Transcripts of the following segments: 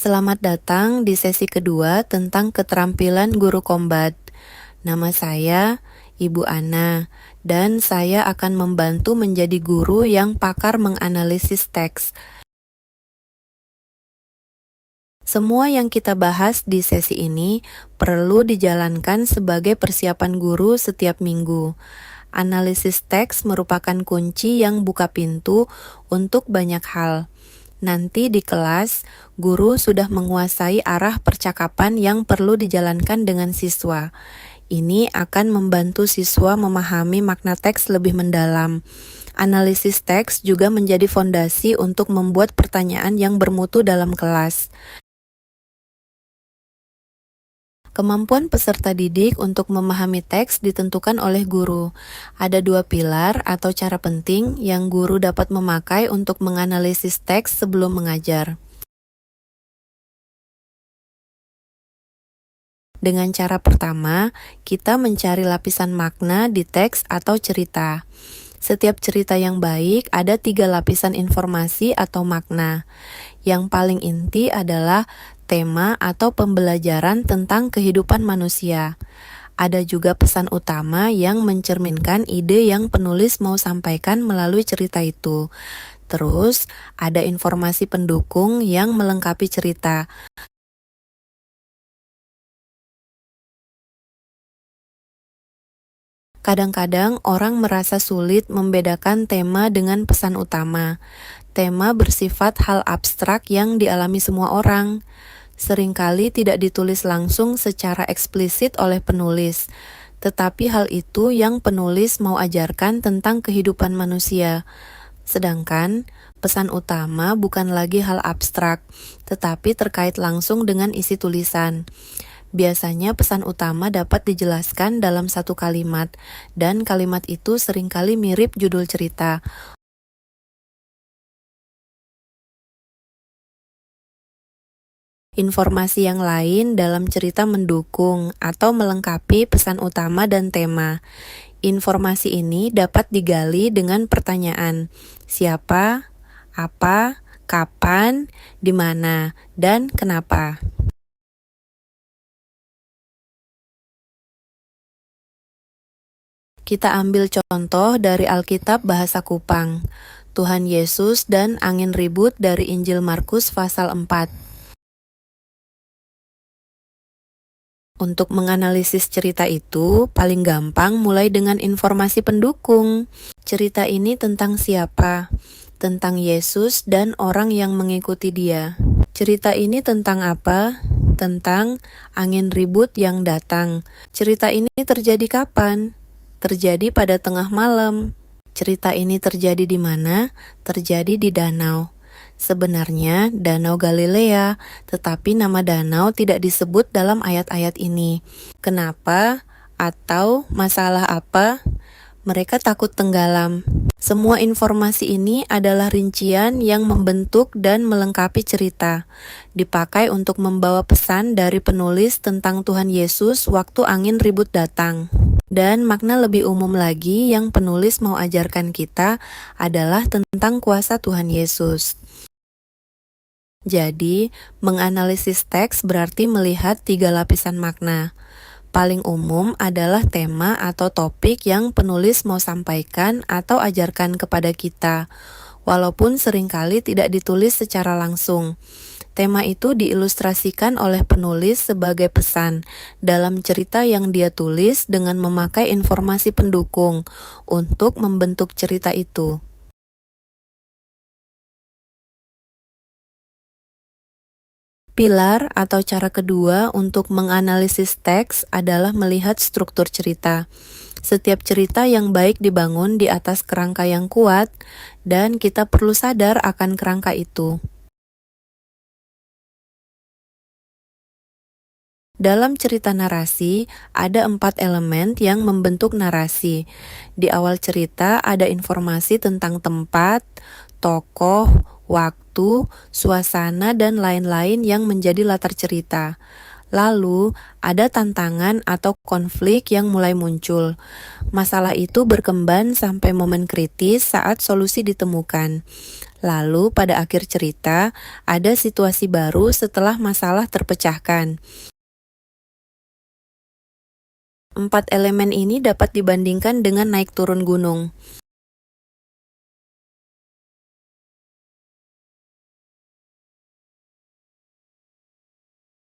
Selamat datang di sesi kedua tentang keterampilan guru kombat. Nama saya Ibu Ana, dan saya akan membantu menjadi guru yang pakar menganalisis teks. Semua yang kita bahas di sesi ini perlu dijalankan sebagai persiapan guru setiap minggu. Analisis teks merupakan kunci yang buka pintu untuk banyak hal. Nanti di kelas, guru sudah menguasai arah percakapan yang perlu dijalankan dengan siswa. Ini akan membantu siswa memahami makna teks lebih mendalam. Analisis teks juga menjadi fondasi untuk membuat pertanyaan yang bermutu dalam kelas. Kemampuan peserta didik untuk memahami teks ditentukan oleh guru. Ada dua pilar atau cara penting yang guru dapat memakai untuk menganalisis teks sebelum mengajar. Dengan cara pertama, kita mencari lapisan makna di teks atau cerita. Setiap cerita yang baik ada 3 lapisan informasi atau makna. Yang paling inti adalah tema atau pembelajaran tentang kehidupan manusia. Ada juga pesan utama yang mencerminkan ide yang penulis mau sampaikan melalui cerita itu. Terus, ada informasi pendukung yang melengkapi cerita. Kadang-kadang orang merasa sulit membedakan tema dengan pesan utama. Tema bersifat hal abstrak yang dialami semua orang. Seringkali tidak ditulis langsung secara eksplisit oleh penulis, tetapi hal itu yang penulis mau ajarkan tentang kehidupan manusia. Sedangkan pesan utama bukan lagi hal abstrak, tetapi terkait langsung dengan isi tulisan. Biasanya pesan utama dapat dijelaskan dalam satu kalimat, dan kalimat itu seringkali mirip judul cerita. Informasi yang lain dalam cerita mendukung atau melengkapi pesan utama dan tema. Informasi ini dapat digali dengan pertanyaan, siapa, apa, kapan, di mana, dan kenapa. Kita ambil contoh dari Alkitab Bahasa Kupang, Tuhan Yesus dan angin ribut dari Injil Markus pasal 4. Untuk menganalisis cerita itu, paling gampang mulai dengan informasi pendukung. Cerita ini tentang siapa? Tentang Yesus dan orang yang mengikuti dia. Cerita ini tentang apa? Tentang angin ribut yang datang. Cerita ini terjadi kapan? Terjadi pada tengah malam. Cerita ini terjadi di mana? Terjadi di danau. Sebenarnya Danau Galilea, tetapi nama danau tidak disebut dalam ayat-ayat ini. Kenapa? Atau masalah apa? Mereka takut tenggelam. Semua informasi ini adalah rincian yang membentuk dan melengkapi cerita, dipakai untuk membawa pesan dari penulis tentang Tuhan Yesus waktu angin ribut datang. Dan makna lebih umum lagi yang penulis mau ajarkan kita adalah tentang kuasa Tuhan Yesus. Jadi, menganalisis teks berarti melihat 3 lapisan makna. Paling umum adalah tema atau topik yang penulis mau sampaikan atau ajarkan kepada kita, walaupun seringkali tidak ditulis secara langsung. Tema itu diilustrasikan oleh penulis sebagai pesan dalam cerita yang dia tulis dengan memakai informasi pendukung untuk membentuk cerita itu. Pilar atau cara kedua untuk menganalisis teks adalah melihat struktur cerita. Setiap cerita yang baik dibangun di atas kerangka yang kuat, dan kita perlu sadar akan kerangka itu. Dalam cerita narasi, ada 4 elemen yang membentuk narasi. Di awal cerita ada informasi tentang tempat, tokoh, waktu, suasana, dan lain-lain yang menjadi latar cerita. Lalu, ada tantangan atau konflik yang mulai muncul. Masalah itu berkembang sampai momen kritis saat solusi ditemukan. Lalu, pada akhir cerita, ada situasi baru setelah masalah terpecahkan. Empat elemen ini dapat dibandingkan dengan naik turun gunung.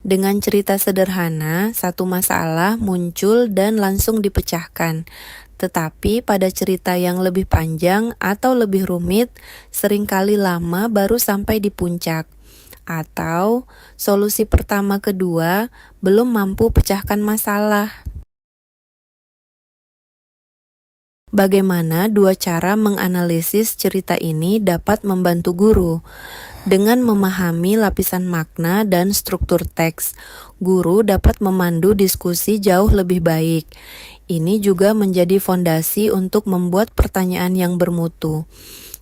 Dengan cerita sederhana, satu masalah muncul dan langsung dipecahkan. Tetapi pada cerita yang lebih panjang atau lebih rumit, seringkali lama baru sampai di puncak. Atau solusi pertama kedua belum mampu pecahkan masalah. Bagaimana dua cara menganalisis cerita ini dapat membantu guru? Dengan memahami lapisan makna dan struktur teks, guru dapat memandu diskusi jauh lebih baik. Ini juga menjadi fondasi untuk membuat pertanyaan yang bermutu.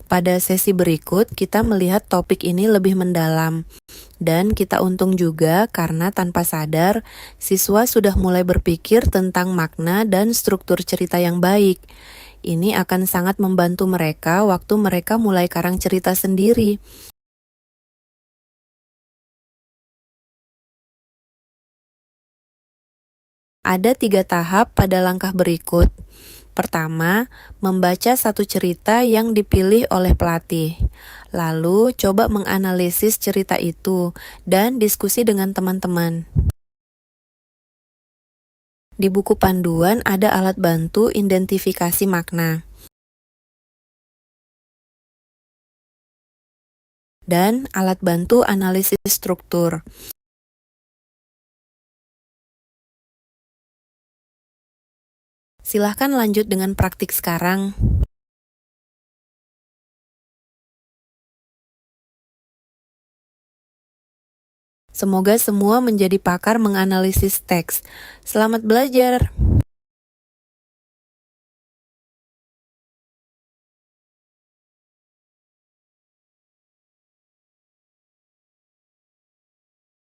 Pada sesi berikut, kita melihat topik ini lebih mendalam. Dan kita untung juga karena tanpa sadar, siswa sudah mulai berpikir tentang makna dan struktur cerita yang baik. Ini akan sangat membantu mereka waktu mereka mulai karang cerita sendiri. Ada 3 tahap pada langkah berikut. Pertama, membaca satu cerita yang dipilih oleh pelatih. Lalu, coba menganalisis cerita itu dan diskusi dengan teman-teman. Di buku panduan ada alat bantu identifikasi makna. Dan alat bantu analisis struktur. Silahkan lanjut dengan praktik sekarang. Semoga semua menjadi pakar menganalisis teks. Selamat belajar!